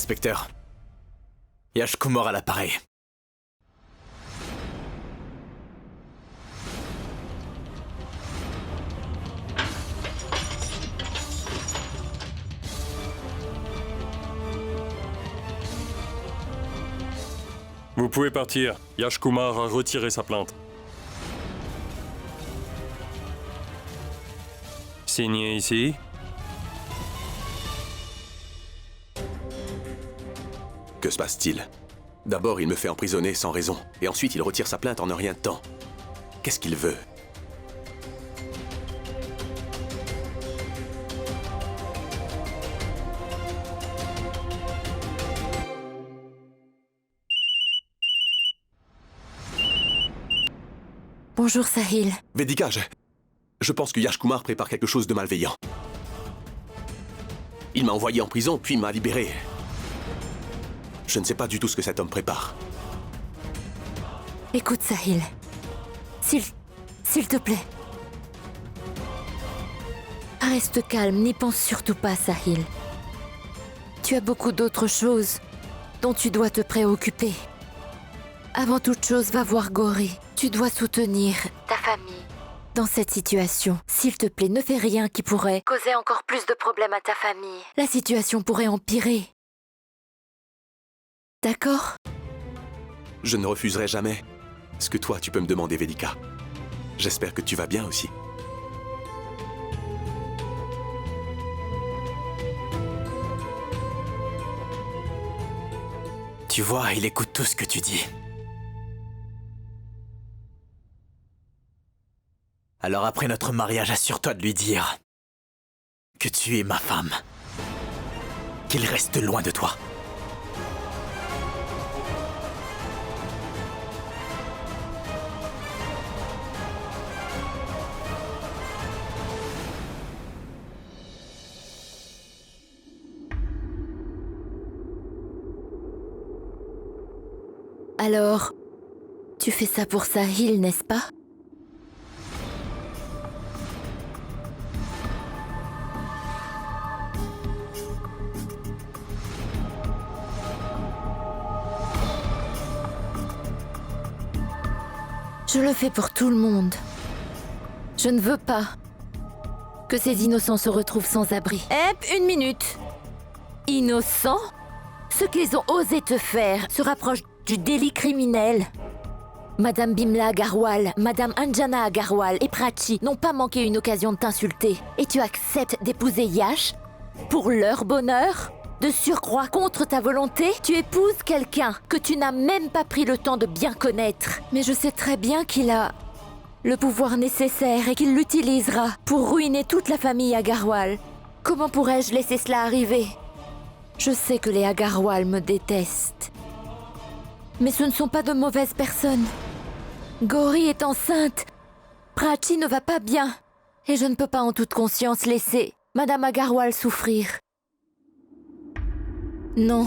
inspecteur. Yash Kumar à l'appareil. Vous pouvez partir. Yash Kumar a retiré sa plainte. Signez ici. Que se passe-t-il? D'abord, il me fait emprisonner sans raison, et ensuite il retire sa plainte en un rien de temps. Qu'est-ce qu'il veut? Bonjour Sahil. Vedika, je pense que Yash Kumar prépare quelque chose de malveillant. Il m'a envoyé en prison, puis m'a libéré. Je ne sais pas du tout ce que cet homme prépare. Écoute Sahil, s'il te plaît. Reste calme, n'y pense surtout pas Sahil. Tu as beaucoup d'autres choses dont tu dois te préoccuper. Avant toute chose, va voir Gauri. Tu dois soutenir ta famille dans cette situation. S'il te plaît, ne fais rien qui pourrait causer encore plus de problèmes à ta famille. La situation pourrait empirer. D'accord? Je ne refuserai jamais ce que toi tu peux me demander, Vedika. J'espère que tu vas bien aussi. Tu vois, il écoute tout ce que tu dis. Alors après notre mariage, assure-toi de lui dire que tu es ma femme. Qu'il reste loin de toi. Alors, tu fais ça pour Sahil, n'est-ce pas? Je le fais pour tout le monde. Je ne veux pas que ces innocents se retrouvent sans abri. Une minute. Innocents? Ceux qu'ils ont osé te faire se rapprochent du délit criminel. Madame Bimla Agarwal, Madame Anjana Agarwal et Prachi n'ont pas manqué une occasion de t'insulter. Et tu acceptes d'épouser Yash pour leur bonheur? De surcroît, contre ta volonté, tu épouses quelqu'un que tu n'as même pas pris le temps de bien connaître. Mais je sais très bien qu'il a le pouvoir nécessaire et qu'il l'utilisera pour ruiner toute la famille Agarwal. Comment pourrais-je laisser cela arriver? Je sais que les Agarwal me détestent. Mais ce ne sont pas de mauvaises personnes. Gauri est enceinte. Prachi ne va pas bien. Et je ne peux pas en toute conscience laisser Madame Agarwal souffrir. Non.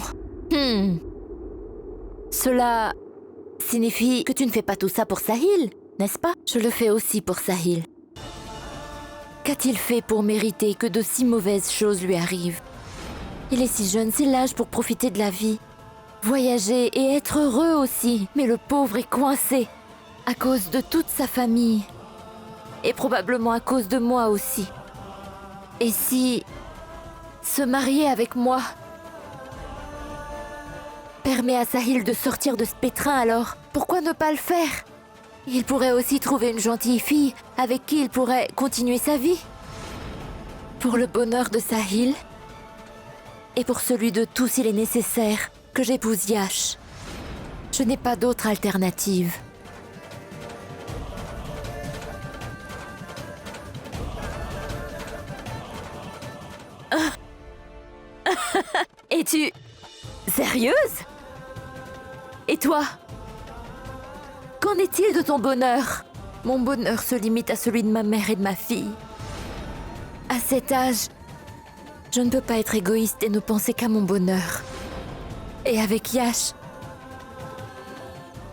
Cela signifie que tu ne fais pas tout ça pour Sahil, n'est-ce pas? Je le fais aussi pour Sahil. Qu'a-t-il fait pour mériter que de si mauvaises choses lui arrivent? Il est si jeune, c'est l'âge pour profiter de la vie. Voyager et être heureux aussi. Mais le pauvre est coincé à cause de toute sa famille. Et probablement à cause de moi aussi. Et si se marier avec moi permet à Sahil de sortir de ce pétrin, alors pourquoi ne pas le faire? Il pourrait aussi trouver une gentille fille avec qui il pourrait continuer sa vie. Pour le bonheur de Sahil et pour celui de tous, il est nécessaire que j'épouse Yash. Je n'ai pas d'autre alternative. Es-tu sérieuse? Et toi? Qu'en est-il de ton bonheur? Mon bonheur se limite à celui de ma mère et de ma fille. À cet âge, je ne peux pas être égoïste et ne penser qu'à mon bonheur. Et avec Yash,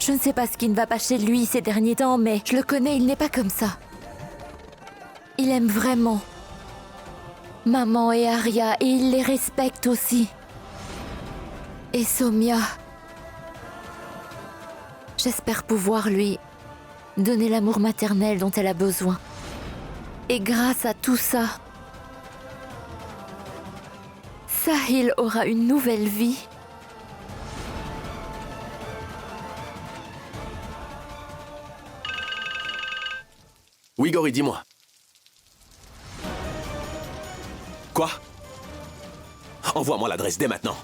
je ne sais pas ce qui ne va pas chez lui ces derniers temps, mais je le connais, il n'est pas comme ça. Il aime vraiment maman et Arya et il les respecte aussi. Et Somia. J'espère pouvoir lui donner l'amour maternel dont elle a besoin. Et grâce à tout ça, Sahil aura une nouvelle vie. Oui, Gori, dis-moi. Quoi? Envoie-moi l'adresse dès maintenant.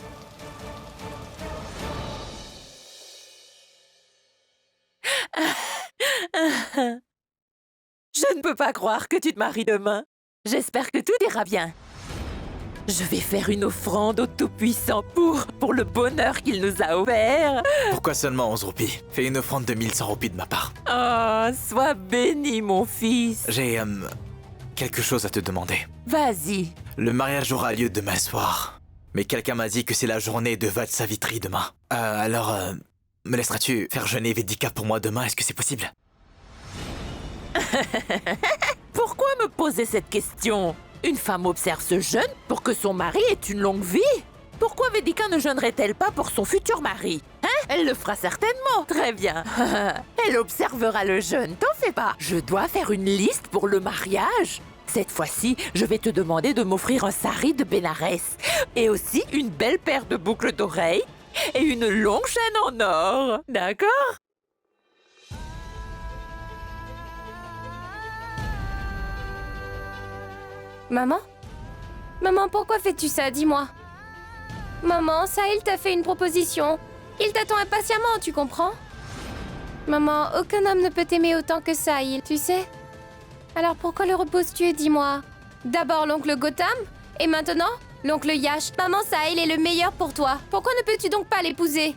Je ne peux pas croire que tu te maries demain. J'espère que tout ira bien. Je vais faire une offrande au Tout-Puissant pour le bonheur qu'il nous a offert. Pourquoi seulement 11 roupies? Fais une offrande de 1100 roupies de ma part. Oh, sois béni, mon fils. J'ai, quelque chose à te demander. Vas-y. Le mariage aura lieu demain soir. Mais quelqu'un m'a dit que c'est la journée de Vat Savitri demain. Alors, me laisseras-tu faire jeûner Vedika pour moi demain? Est-ce que c'est possible? Pourquoi me poser cette question? Une femme observe ce jeûne pour que son mari ait une longue vie. Pourquoi Vedika ne jeûnerait-elle pas pour son futur mari? Hein? Elle le fera certainement. Très bien. Elle observera le jeûne, t'en fais pas. Je dois faire une liste pour le mariage. Cette fois-ci, je vais te demander de m'offrir un sari de Bénarès. Et aussi une belle paire de boucles d'oreilles et une longue chaîne en or. D'accord? Maman? Maman, pourquoi fais-tu ça? Dis-moi. Maman, Sahil t'a fait une proposition. Il t'attend impatiemment, tu comprends? Maman, aucun homme ne peut t'aimer autant que Sahil, tu sais? Alors pourquoi le reposes-tu? Dis-moi. D'abord l'oncle Gautam, et maintenant l'oncle Yash. Maman, Sahil est le meilleur pour toi. Pourquoi ne peux-tu donc pas l'épouser?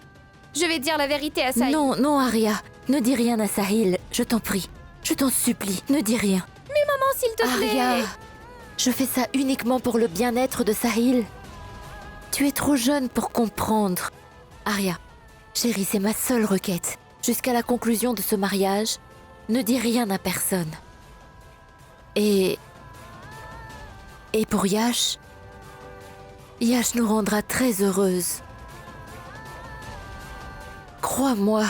Je vais dire la vérité à Sahil. Non, non, Arya. Ne dis rien à Sahil. Je t'en prie. Je t'en supplie. Ne dis rien. Mais maman, s'il te plaît. Arya, je fais ça uniquement pour le bien-être de Sahil. Tu es trop jeune pour comprendre. Arya, chérie, c'est ma seule requête. Jusqu'à la conclusion de ce mariage, ne dis rien à personne. Et pour Yash, Yash nous rendra très heureuses. Crois-moi.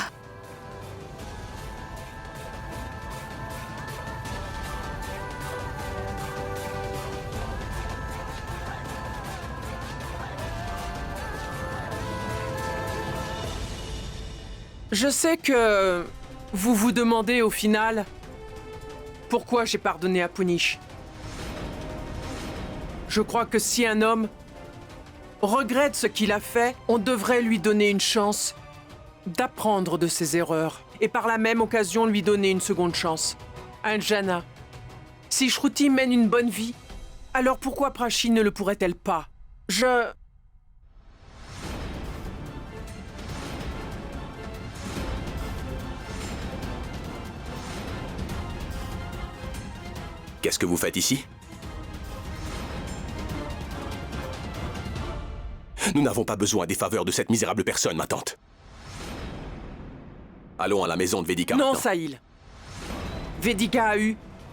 Je sais que vous vous demandez au final pourquoi j'ai pardonné à Punish. Je crois que si un homme regrette ce qu'il a fait, on devrait lui donner une chance d'apprendre de ses erreurs et par la même occasion lui donner une seconde chance. Anjana, si Shruti mène une bonne vie, alors pourquoi Prachi ne le pourrait-elle pas? Qu'est-ce que vous faites ici? Nous n'avons pas besoin des faveurs de cette misérable personne, ma tante. Allons à la maison de Vedika Non, maintenant. Sahil. Vedika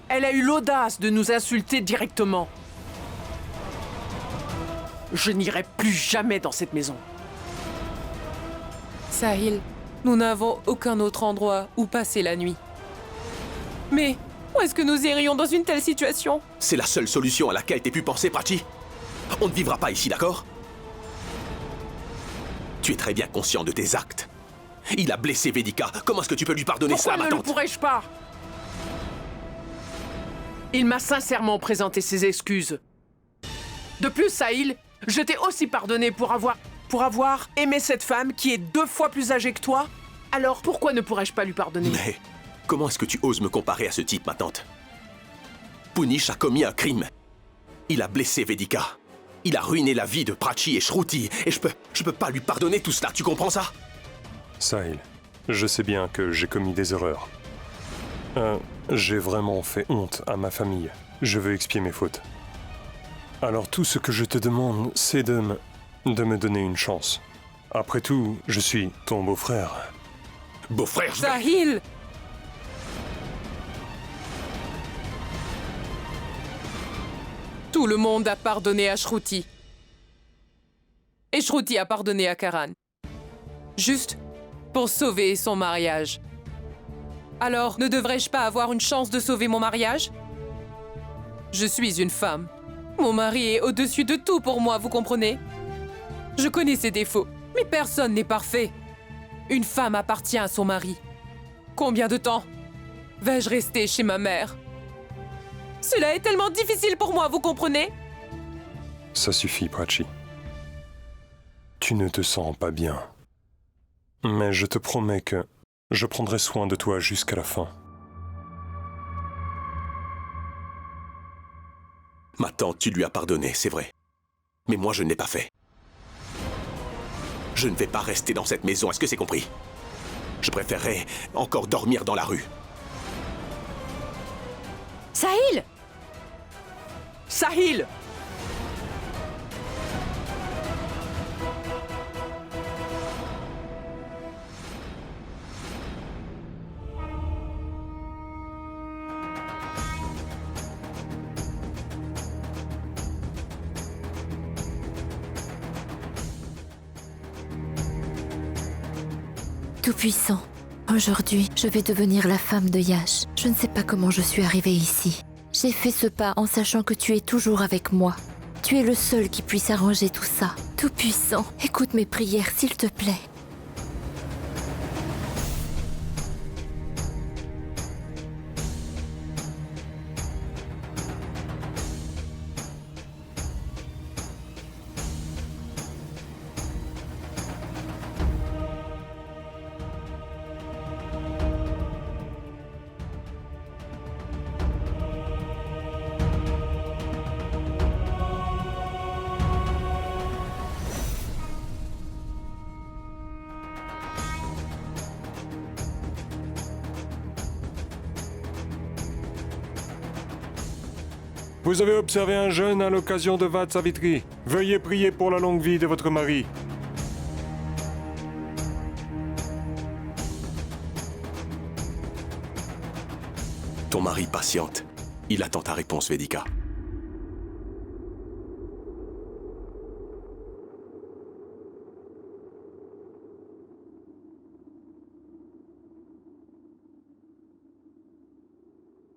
elle a eu l'audace de nous insulter directement. Je n'irai plus jamais dans cette maison. Sahil, nous n'avons aucun autre endroit où passer la nuit. Mais où est-ce que nous irions dans une telle situation? C'est la seule solution à laquelle t'aies pu penser, Prachi. On ne vivra pas ici, d'accord? Tu es très bien conscient de tes actes. Il a blessé Vedika. Comment est-ce que tu peux lui pardonner Pourquoi ça, ma ne le tante? pourrais-je pas? Il m'a sincèrement présenté ses excuses. De plus, Sahil, je t'ai aussi pardonné pour avoir aimé cette femme qui est 2 fois plus âgée que toi. Alors pourquoi ne pourrais-je pas lui pardonner? Mais comment est-ce que tu oses me comparer à ce type, ma tante? Punish a commis un crime. Il a blessé Vedika. Il a ruiné la vie de Prachi et Shruti. Et je peux pas lui pardonner tout cela, tu comprends ça? Sahil, je sais bien que j'ai commis des erreurs. J'ai vraiment fait honte à ma famille. Je veux expier mes fautes. Alors tout ce que je te demande, c'est de me donner une chance. Après tout, je suis ton beau-frère. Beau-frère, je vais... Sahil! Tout le monde a pardonné à Shruti. Et Shruti a pardonné à Karan. juste pour sauver son mariage. Alors, ne devrais-je pas avoir une chance de sauver mon mariage? Je suis une femme. Mon mari est au-dessus de tout pour moi, vous comprenez? Je connais ses défauts, mais personne n'est parfait. Une femme appartient à son mari. Combien de temps vais-je rester chez ma mère? Cela est tellement difficile pour moi, vous comprenez? Ça suffit, Prachi. Tu ne te sens pas bien. Mais je te promets que je prendrai soin de toi jusqu'à la fin. Ma tante, tu lui as pardonné, c'est vrai. Mais moi, je ne l'ai pas fait. Je ne vais pas rester dans cette maison, est-ce que c'est compris? Je préférerais encore dormir dans la rue. Sahil! Sahil! Tout-Puissant, aujourd'hui, je vais devenir la femme de Yash. Je ne sais pas comment je suis arrivée ici. J'ai fait ce pas en sachant que tu es toujours avec moi. Tu es le seul qui puisse arranger tout ça. Tout-Puissant, écoute mes prières, s'il te plaît. Vous avez observé un jeûne à l'occasion de Vat Savitri. Veuillez prier pour la longue vie de votre mari. Ton mari patiente. Il attend ta réponse, Vedika.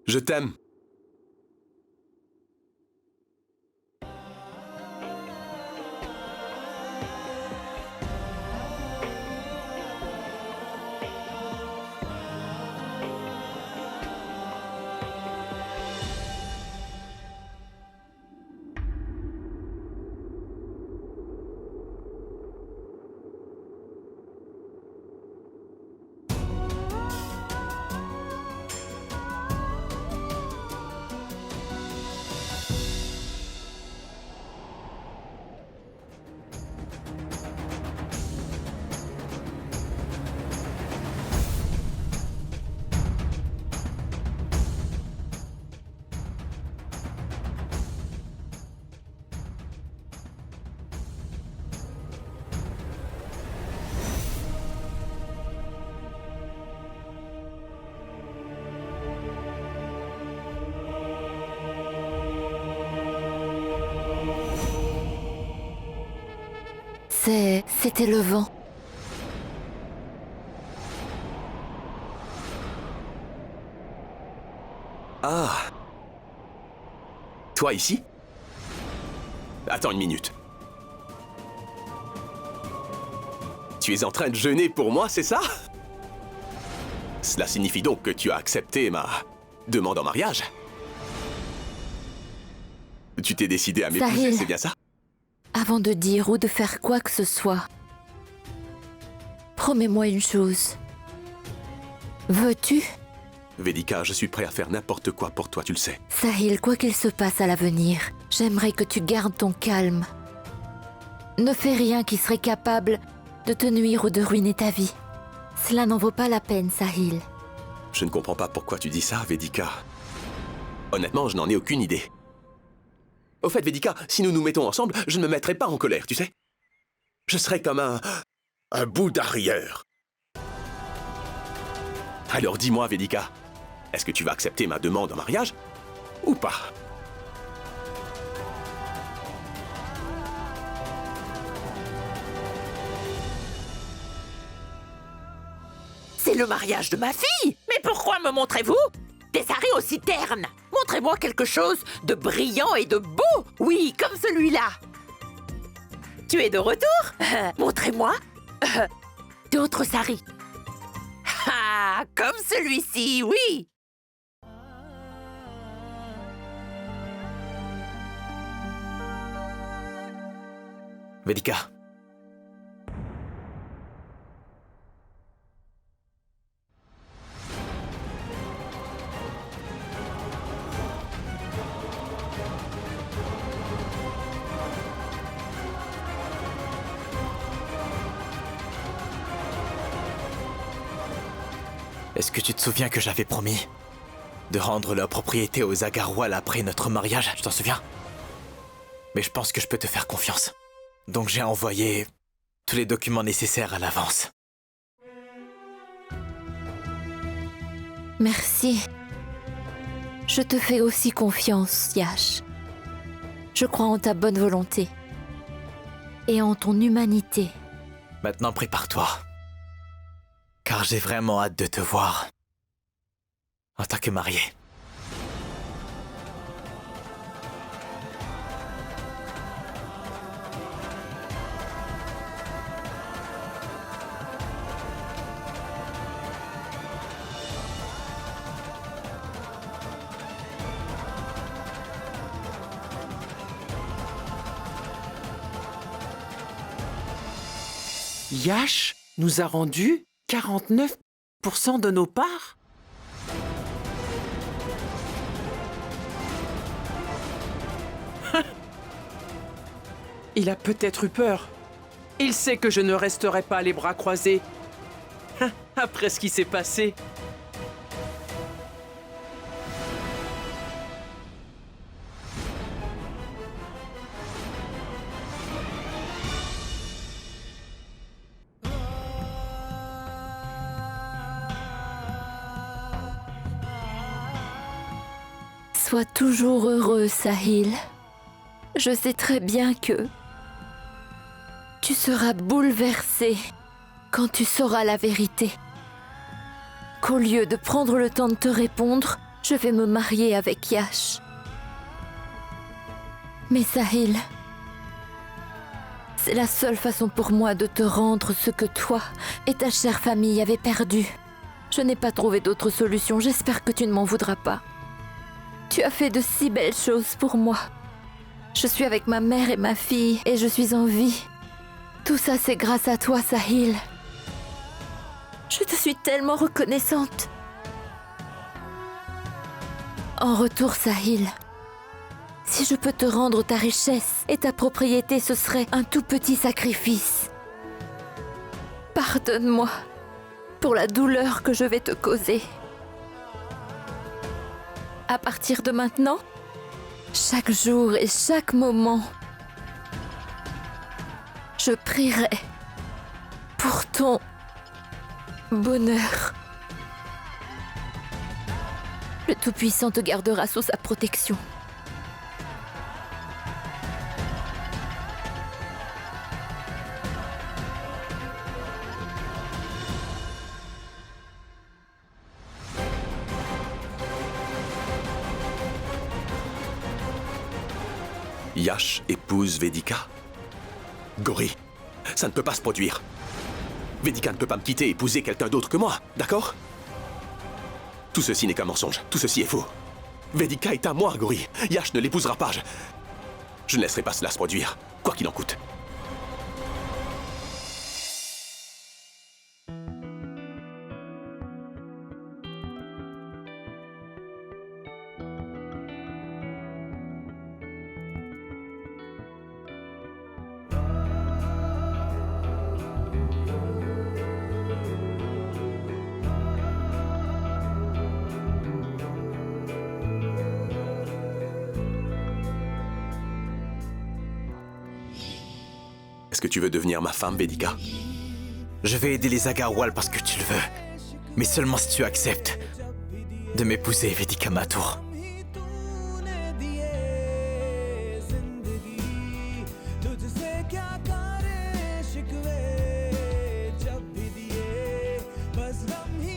Je t'aime. C'était le vent. Ah. Toi ici? Attends une minute. Tu es en train de jeûner pour moi, c'est ça? Cela signifie donc que tu as accepté ma demande en mariage? Tu t'es décidé à m'épouser, Sahil. c'est bien ça? Avant de dire ou de faire quoi que ce soit, promets-moi une chose. Veux-tu? Vedika, je suis prêt à faire n'importe quoi pour toi, tu le sais. Sahil, quoi qu'il se passe à l'avenir, j'aimerais que tu gardes ton calme. Ne fais rien qui serait capable de te nuire ou de ruiner ta vie. Cela n'en vaut pas la peine, Sahil. Je ne comprends pas pourquoi tu dis ça, Vedika. Honnêtement, je n'en ai aucune idée. Au fait, Vedika, si nous nous mettons ensemble, je ne me mettrai pas en colère, tu sais. Je serai comme un bout d'arrière. Alors dis-moi, Vedika, est-ce que tu vas accepter ma demande en mariage ou pas? C'est le mariage de ma fille. Mais pourquoi me montrez-vous des saris aussi ternes? Montrez-moi quelque chose de brillant et de beau. Oui, comme celui-là. Tu es de retour? Montrez-moi d'autres saris. Ah, comme celui-ci, oui. Vedika. Est-ce que tu te souviens que j'avais promis de rendre la propriété aux Agarwal après notre mariage? Je t'en souviens? Mais je pense que je peux te faire confiance. Donc j'ai envoyé tous les documents nécessaires à l'avance. Merci. Je te fais aussi confiance, Yash. Je crois en ta bonne volonté. Et en ton humanité. Maintenant, prépare-toi. Car j'ai vraiment hâte de te voir. En tant que marié. Yash nous a rendu 49% de nos parts? Il a peut-être eu peur. Il sait que je ne resterai pas les bras croisés. Après ce qui s'est passé. Sois toujours heureux, Sahil. Je sais très bien que tu seras bouleversé quand tu sauras la vérité. Qu'au lieu de prendre le temps de te répondre, je vais me marier avec Yash. Mais Sahil, c'est la seule façon pour moi de te rendre ce que toi et ta chère famille avez perdu. Je n'ai pas trouvé d'autre solution, j'espère que tu ne m'en voudras pas. Tu as fait de si belles choses pour moi. Je suis avec ma mère et ma fille et je suis en vie. Tout ça, c'est grâce à toi, Sahil. Je te suis tellement reconnaissante. En retour, Sahil, si je peux te rendre ta richesse et ta propriété, ce serait un tout petit sacrifice. Pardonne-moi pour la douleur que je vais te causer. À partir de maintenant, chaque jour et chaque moment, je prierai pour ton bonheur. Le Tout-Puissant te gardera sous sa protection. Yash épouse Vedika? Gauri, ça ne peut pas se produire. Vedika ne peut pas me quitter et épouser quelqu'un d'autre que moi, d'accord? Tout ceci n'est qu'un mensonge, tout ceci est faux. Vedika est à moi, Gauri. Yash ne l'épousera pas. Je ne laisserai pas cela se produire, quoi qu'il en coûte. Est-ce que tu veux devenir ma femme, Vedika? Je vais aider les Agarwal parce que tu le veux. Mais seulement si tu acceptes de m'épouser, Vedika Mathur. बस हम ही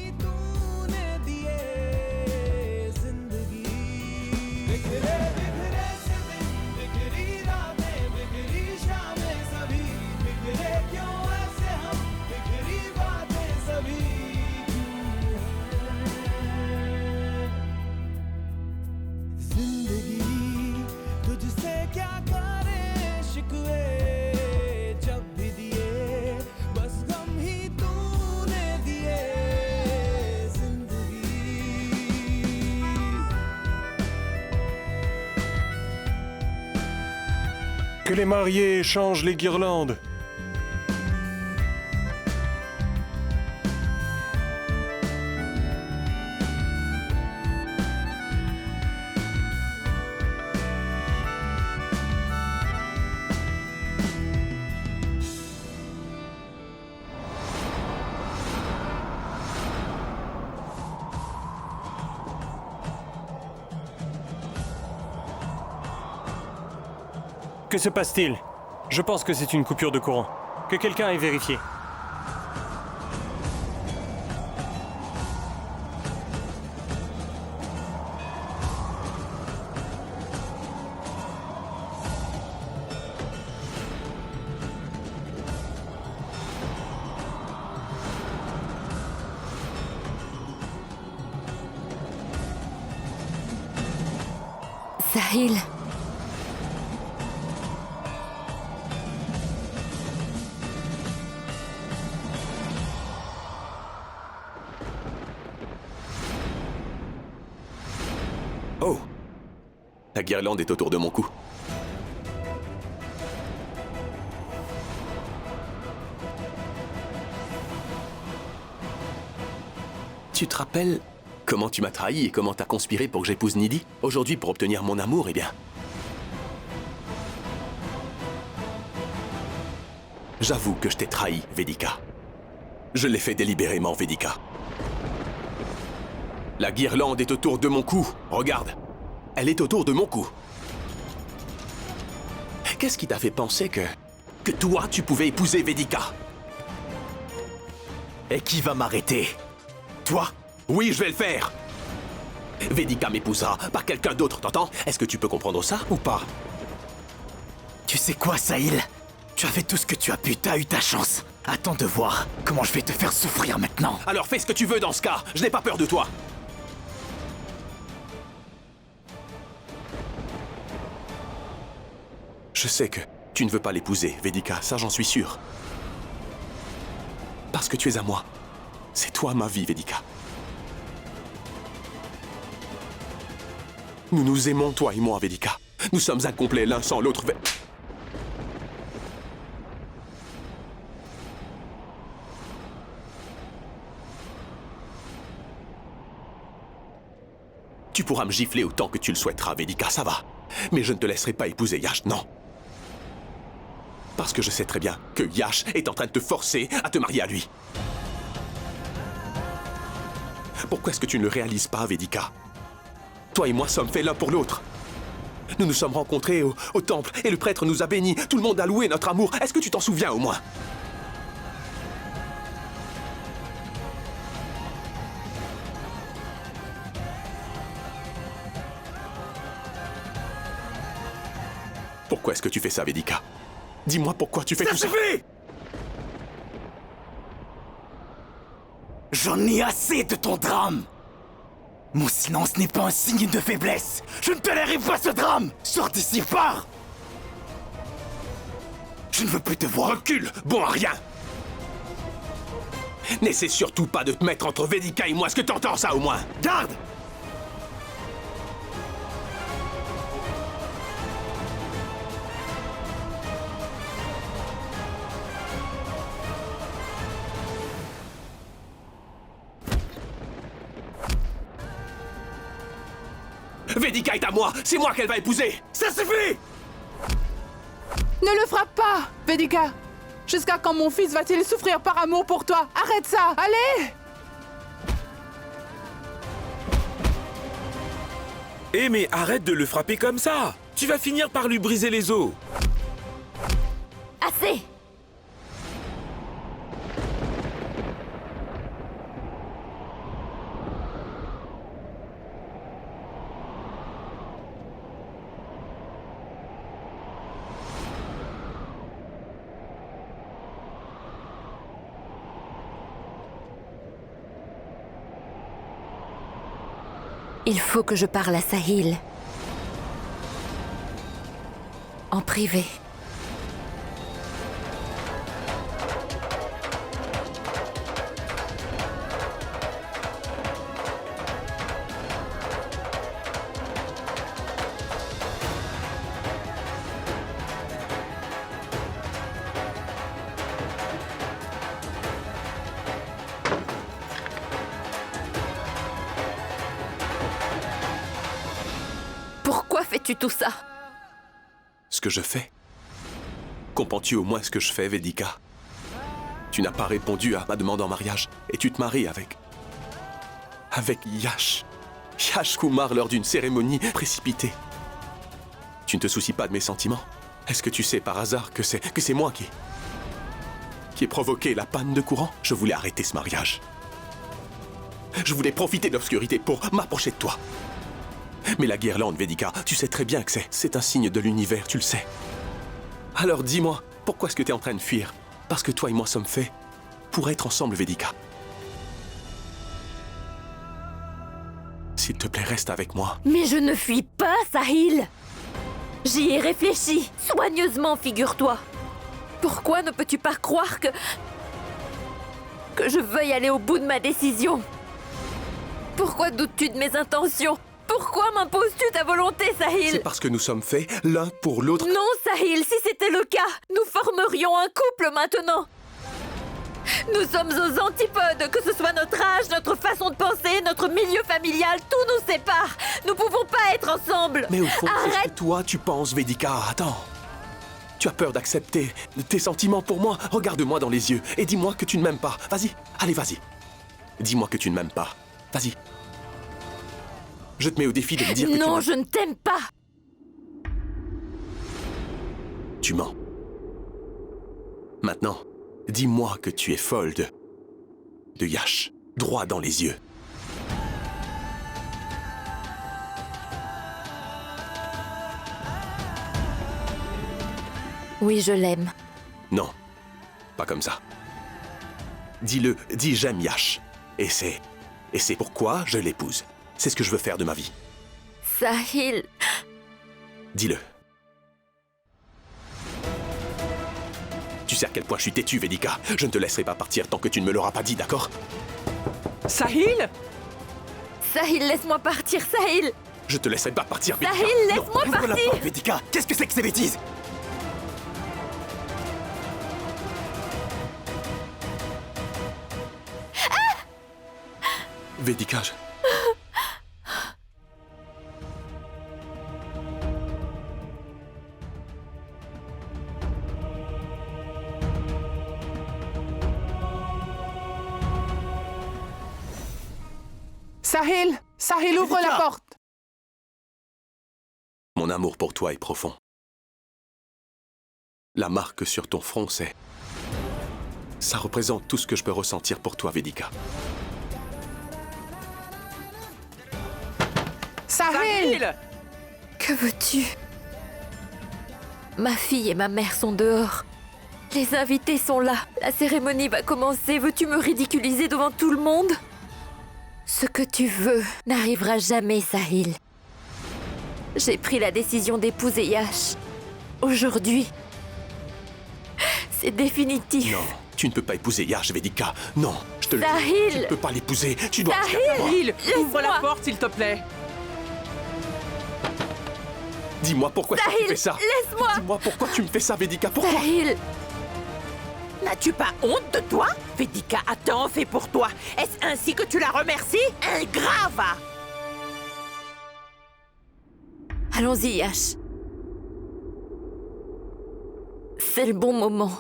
Que les mariés échangent les guirlandes. Que se passe-t-il? Je pense que c'est une coupure de courant. Que quelqu'un ait vérifié. Sahil. Oh! La guirlande est autour de mon cou. Tu te rappelles comment tu m'as trahi et comment t'as conspiré pour que j'épouse Nidhi? Aujourd'hui, pour obtenir mon amour, eh bien... J'avoue que je t'ai trahi, Vedika. Je l'ai fait délibérément, Vedika. La guirlande est autour de mon cou. Regarde. Elle est autour de mon cou. Qu'est-ce qui t'a fait penser que toi, tu pouvais épouser Vedika? Et qui va m'arrêter? Toi? Oui, je vais le faire. Vedika m'épousera, pas quelqu'un d'autre, t'entends? Est-ce que tu peux comprendre ça ou pas? Tu sais quoi, Sahil? Tu as fait tout ce que tu as pu, t'as eu ta chance. Attends de voir comment je vais te faire souffrir maintenant. Alors fais ce que tu veux dans ce cas. Je n'ai pas peur de toi. Je sais que tu ne veux pas l'épouser, Vedika, ça j'en suis sûr. Parce que tu es à moi. C'est toi ma vie, Vedika. Nous nous aimons, toi et moi, Vedika. Nous sommes incomplets l'un sans l'autre. Tu pourras me gifler autant que tu le souhaiteras, Vedika, ça va. Mais je ne te laisserai pas épouser Yash, non. Parce que je sais très bien que Yash est en train de te forcer à te marier à lui. Pourquoi est-ce que tu ne le réalises pas, Vedika? Toi et moi sommes faits l'un pour l'autre. Nous nous sommes rencontrés au temple et le prêtre nous a bénis. Tout le monde a loué notre amour. Est-ce que tu t'en souviens au moins? Pourquoi est-ce que tu fais ça, Vedika? Dis-moi pourquoi tu fais tout ça. Ça suffit! J'en ai assez de ton drame! Mon silence n'est pas un signe de faiblesse! Je ne tolérerai pas ce drame! Sors d'ici, pars! Je ne veux plus te voir! Recule, bon à rien! N'essaie surtout pas de te mettre entre Vedika et moi, est-ce que t'entends ça au moins? Garde! Vedika est à moi, c'est moi qu'elle va épouser. Ça suffit! Ne le frappe pas, Vedika. Jusqu'à quand mon fils va-t-il souffrir par amour pour toi? Arrête ça, allez! Eh mais arrête de le frapper comme ça! Tu vas finir par lui briser les os! Assez! Il faut que je parle à Sahil. En privé. fais-tu tout ça? Ce que je fais? Comprends-tu au moins ce que je fais, Vedika? Tu n'as pas répondu à ma demande en mariage et tu te maries avec Yash. Yash Kumar lors d'une cérémonie précipitée. Tu ne te soucies pas de mes sentiments? Est-ce que tu sais par hasard que c'est moi qui ai provoqué la panne de courant? Je voulais arrêter ce mariage. Je voulais profiter de l'obscurité pour m'approcher de toi. Mais la guirlande, Vedika, tu sais très bien que c'est un signe de l'univers, tu le sais. Alors dis-moi, pourquoi est-ce que tu es en train de fuir? Parce que toi et moi sommes faits pour être ensemble, Vedika. S'il te plaît, reste avec moi. Mais je ne fuis pas, Sahil! J'y ai réfléchi, soigneusement, figure-toi. Pourquoi ne peux-tu pas croire que je veuille aller au bout de ma décision? Pourquoi doutes-tu de mes intentions? Pourquoi m'imposes-tu ta volonté, Sahil? C'est parce que nous sommes faits l'un pour l'autre. Non, Sahil, si c'était le cas, nous formerions un couple maintenant. Nous sommes aux antipodes, que ce soit notre âge, notre façon de penser, notre milieu familial, tout nous sépare. Nous pouvons pas être ensemble. Mais au fond, c'est ce Arrête. que toi, tu penses, Vedika. Attends. Tu as peur d'accepter tes sentiments pour moi? Regarde-moi dans les yeux et dis-moi que tu ne m'aimes pas. Vas-y, allez, vas-y. Dis-moi que tu ne m'aimes pas. Vas-y. Je te mets au défi de me dire que tu Non, m'aimes. je ne t'aime pas. Tu mens. Maintenant, dis-moi que tu es folle de Yash, droit dans les yeux. Oui, je l'aime. Non, pas comme ça. Dis-le, dis j'aime Yash. Et c'est pourquoi je l'épouse. C'est ce que je veux faire de ma vie. Sahil. Dis-le. Tu sais à quel point je suis têtu, Vedika. Je ne te laisserai pas partir tant que tu ne me l'auras pas dit, d'accord? Sahil? Sahil, laisse-moi partir, Sahil. Je te laisserai pas partir, Vedika. Sahil, Non, laisse-moi ouvre la partir. porte, Vedika. Qu'est-ce que c'est que ces bêtises? Vedika, Sahil! Sahil, ouvre la porte! Mon amour pour toi est profond. La marque sur ton front, ça représente tout ce que je peux ressentir pour toi, Vedika. Sahil! Que veux-tu? Ma fille et ma mère sont dehors. Les invités sont là. La cérémonie va commencer. Veux-tu me ridiculiser devant tout le monde? Ce que tu veux n'arrivera jamais, Sahil. J'ai pris la décision d'épouser Yash. Aujourd'hui, c'est définitif. Non, tu ne peux pas épouser Yash, Vedika. Non, je te le dis. Sahil! Tu ne peux pas l'épouser. Tu dois... Sahil, ouvre la Laisse-moi. porte, s'il te plaît. Dis-moi pourquoi tu me Sahil, fais ça. laisse-moi. Dis-moi pourquoi tu me fais ça, Vedika. Pourquoi? Sahil! N'as-tu pas honte de toi? Vedika a tant fait pour toi. Est-ce ainsi que tu la remercies? Ingrave! Allons-y, Yash. C'est le bon moment.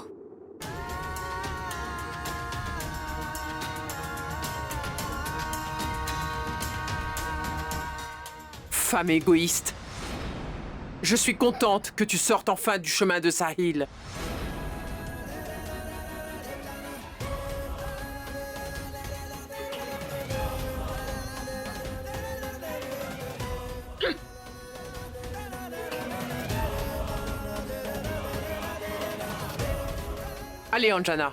Femme égoïste. Je suis contente que tu sortes enfin du chemin de Sahil. Allez, Anjana.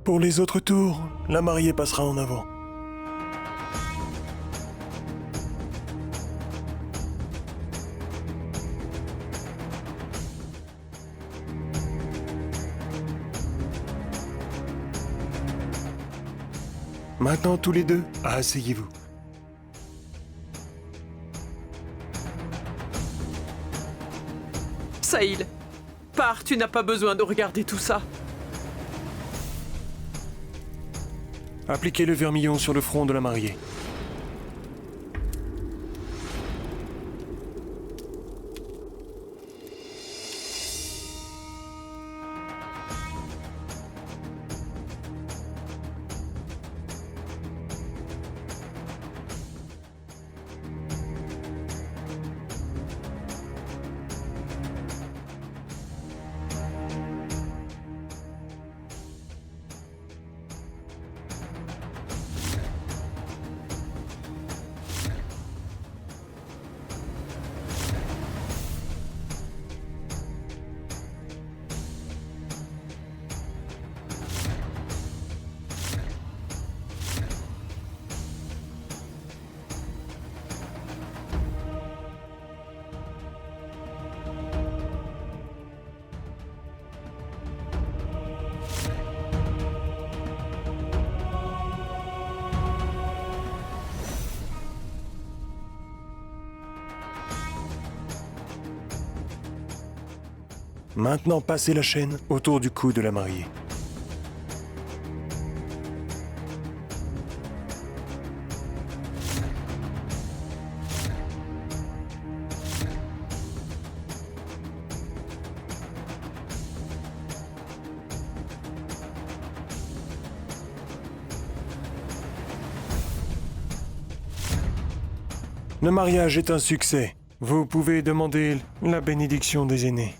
Pour les autres tours, la mariée passera en avant. Maintenant, tous les deux, asseyez-vous. Sahil, pars, tu n'as pas besoin de regarder tout ça. Appliquez le vermillon sur le front de la mariée. Maintenant, passez la chaîne autour du cou de la mariée. Le mariage est un succès. Vous pouvez demander la bénédiction des aînés.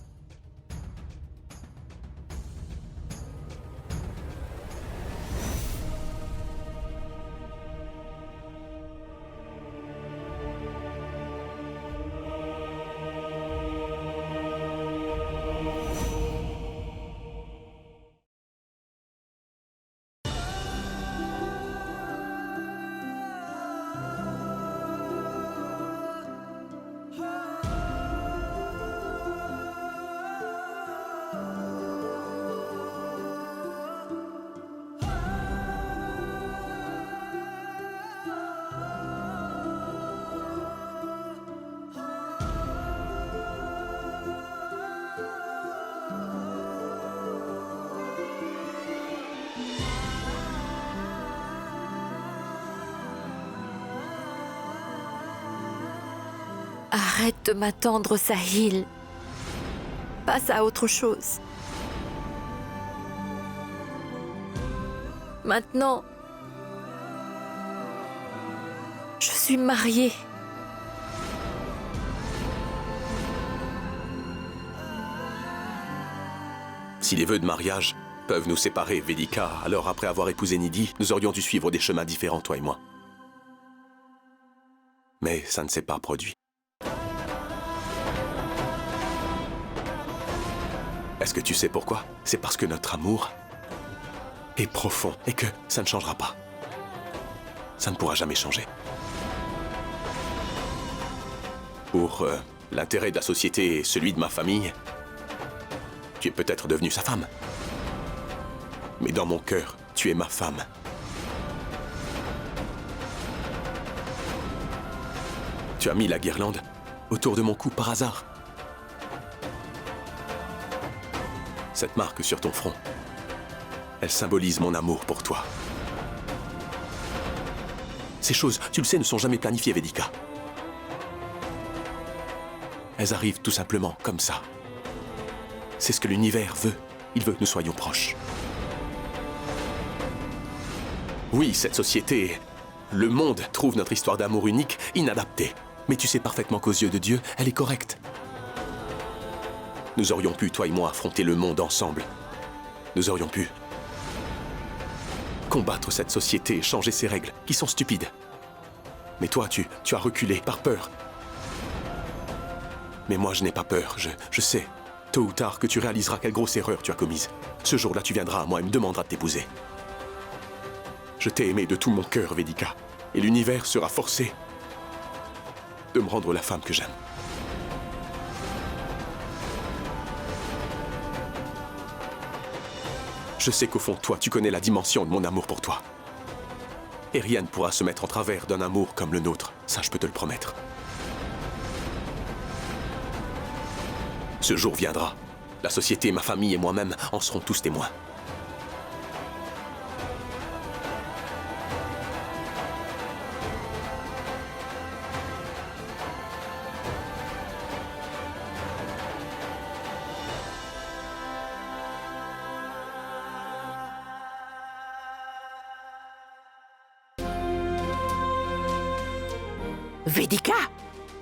Arrête de m'attendre, Sahil. Passe à autre chose. Maintenant, je suis mariée. Si les vœux de mariage peuvent nous séparer, Vedika, alors après avoir épousé Nidhi, nous aurions dû suivre des chemins différents, toi et moi. Mais ça ne s'est pas produit. Est-ce que tu sais pourquoi? C'est parce que notre amour est profond et que ça ne changera pas. Ça ne pourra jamais changer. Pour l'intérêt de la société et celui de ma famille, tu es peut-être devenue sa femme. Mais dans mon cœur, tu es ma femme. Tu as mis la guirlande autour de mon cou par hasard. Cette marque sur ton front, elle symbolise mon amour pour toi. Ces choses, tu le sais, ne sont jamais planifiées, Vedika. Elles arrivent tout simplement comme ça. C'est ce que l'univers veut. Il veut que nous soyons proches. Oui, cette société, le monde trouve notre histoire d'amour unique, inadaptée. Mais tu sais parfaitement qu'aux yeux de Dieu, elle est correcte. Nous aurions pu, toi et moi, affronter le monde ensemble. Nous aurions pu combattre cette société et changer ses règles, qui sont stupides. Mais toi, tu as reculé par peur. Mais moi, je n'ai pas peur. Je sais, tôt ou tard, que tu réaliseras quelle grosse erreur tu as commise. Ce jour-là, tu viendras à moi et me demanderas de t'épouser. Je t'ai aimé de tout mon cœur, Vedika. Et l'univers sera forcé de me rendre la femme que j'aime. Je sais qu'au fond de toi, tu connais la dimension de mon amour pour toi. Et rien ne pourra se mettre en travers d'un amour comme le nôtre. Ça, je peux te le promettre. Ce jour viendra. La société, ma famille et moi-même en seront tous témoins. Vedika,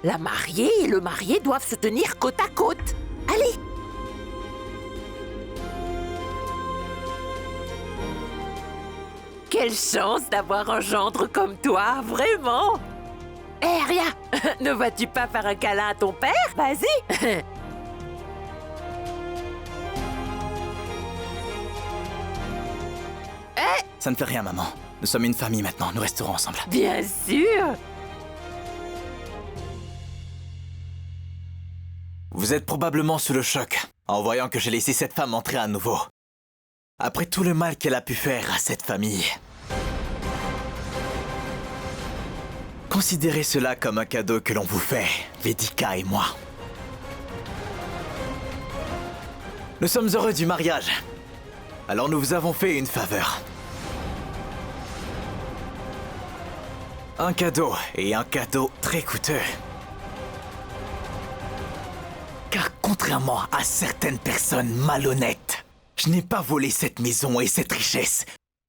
la mariée et le marié doivent se tenir côte à côte. Allez! Quelle chance d'avoir un gendre comme toi, vraiment! Hé, Aria, ne vas-tu pas faire un câlin à ton père? Vas-y! Ça ne fait rien, maman. Nous sommes une famille maintenant, nous resterons ensemble. Bien sûr! Vous êtes probablement sous le choc en voyant que j'ai laissé cette femme entrer à nouveau. Après tout le mal qu'elle a pu faire à cette famille. Considérez cela comme un cadeau que l'on vous fait, Vedika et moi. Nous sommes heureux du mariage. Alors nous vous avons fait une faveur. Un cadeau, et un cadeau très coûteux. Car contrairement à certaines personnes malhonnêtes, je n'ai pas volé cette maison et cette richesse.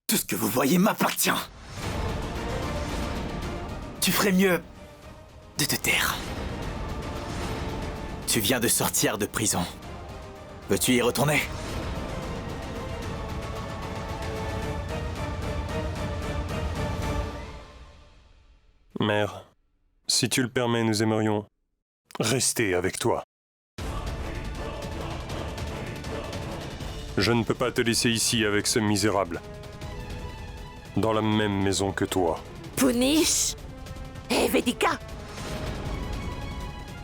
Tout ce que vous voyez m'appartient. Tu ferais mieux de te taire. Tu viens de sortir de prison. Veux-tu y retourner? Mère, si tu le permets, nous aimerions rester avec toi. Je ne peux pas te laisser ici avec ce misérable. Dans la même maison que toi. Punish! Hé, Vedika!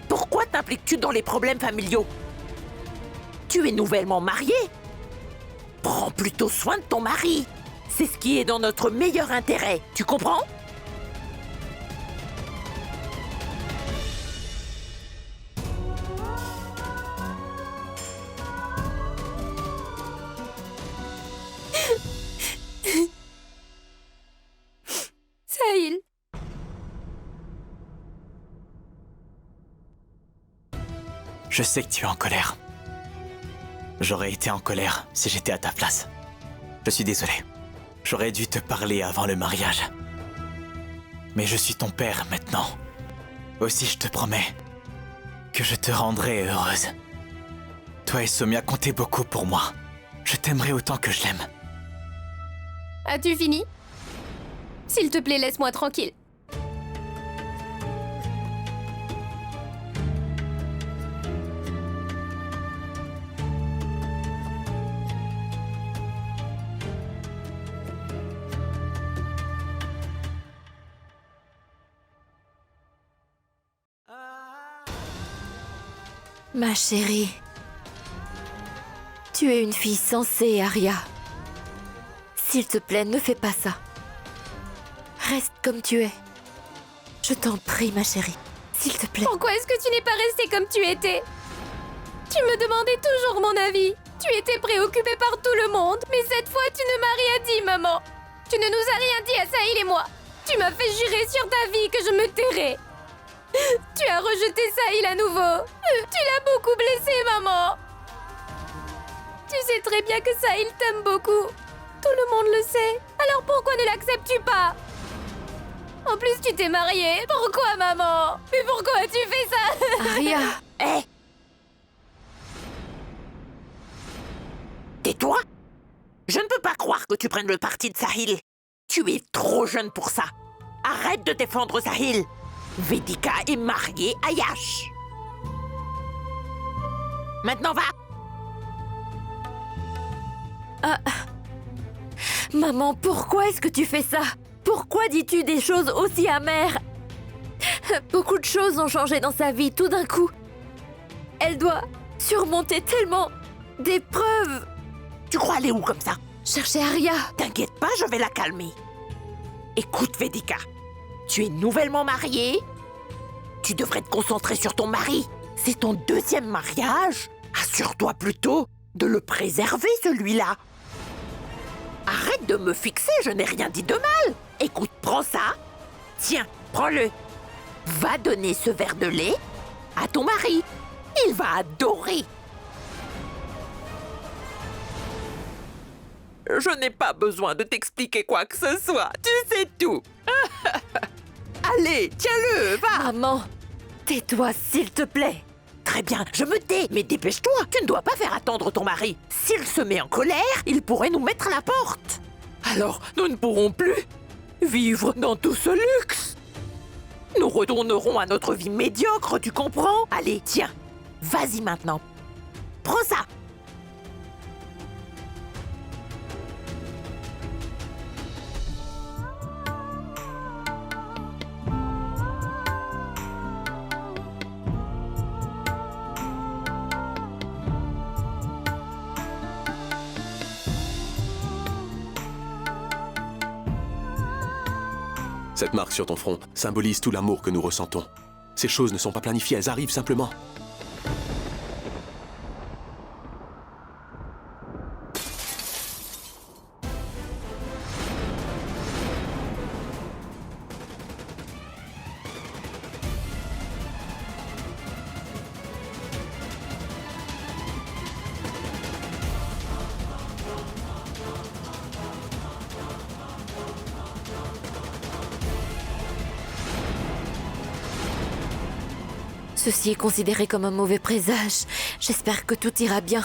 Pourquoi t'impliques-tu dans les problèmes familiaux? Tu es nouvellement mariée. Prends plutôt soin de ton mari. C'est ce qui est dans notre meilleur intérêt. Tu comprends? Sahil. Je sais que tu es en colère. J'aurais été en colère si j'étais à ta place. Je suis désolé. J'aurais dû te parler avant le mariage. Mais je suis ton père maintenant. Aussi, je te promets que je te rendrai heureuse. Toi et Somia comptez beaucoup pour moi. Je t'aimerai autant que je l'aime. As-tu fini? S'il te plaît, laisse-moi tranquille. Ma chérie, tu es une fille sensée, Aria. S'il te plaît, ne fais pas ça. Reste comme tu es. Je t'en prie, ma chérie. S'il te plaît. Pourquoi est-ce que tu n'es pas restée comme tu étais? Tu me demandais toujours mon avis. Tu étais préoccupée par tout le monde. Mais cette fois, tu ne m'as rien dit, maman. Tu ne nous as rien dit à Sahil et moi. Tu m'as fait jurer sur ta vie que je me tairais. Tu as rejeté Sahil à nouveau. Tu l'as beaucoup blessé, maman. Tu sais très bien que Sahil t'aime beaucoup. Tout le monde le sait. Alors pourquoi ne l'acceptes-tu pas? En plus, tu t'es mariée. Pourquoi, maman? Mais pourquoi as-tu fait ça? Aria. Hé! Tais-toi! Je ne peux pas croire que tu prennes le parti de Sahil. Tu es trop jeune pour ça. Arrête de défendre Sahil. Vedika est mariée à Yash. Maintenant va! Maman, pourquoi est-ce que tu fais ça? Pourquoi dis-tu des choses aussi amères? Beaucoup de choses ont changé dans sa vie tout d'un coup. Elle doit surmonter tellement d'épreuves. Tu crois aller où comme ça? Chercher Aria. T'inquiète pas, je vais la calmer. Écoute, Vedika, tu es nouvellement mariée. Tu devrais te concentrer sur ton mari. C'est ton deuxième mariage. Assure-toi plutôt de le préserver, celui-là. Arrête de me fixer, je n'ai rien dit de mal. Écoute, prends ça. Tiens, prends-le. Va donner ce verre de lait à ton mari. Il va adorer. Je n'ai pas besoin de t'expliquer quoi que ce soit. Tu sais tout. Allez, tiens-le, va. Maman, tais-toi, s'il te plaît. Très bien, je me tais, mais dépêche-toi. Tu ne dois pas faire attendre ton mari. S'il se met en colère, il pourrait nous mettre à la porte. Alors, nous ne pourrons plus vivre dans tout ce luxe. Nous retournerons à notre vie médiocre, tu comprends? Allez, tiens, vas-y maintenant. Prends ça. Cette marque sur ton front symbolise tout l'amour que nous ressentons. Ces choses ne sont pas planifiées, elles arrivent simplement. Ceci est considéré comme un mauvais présage. J'espère que tout ira bien.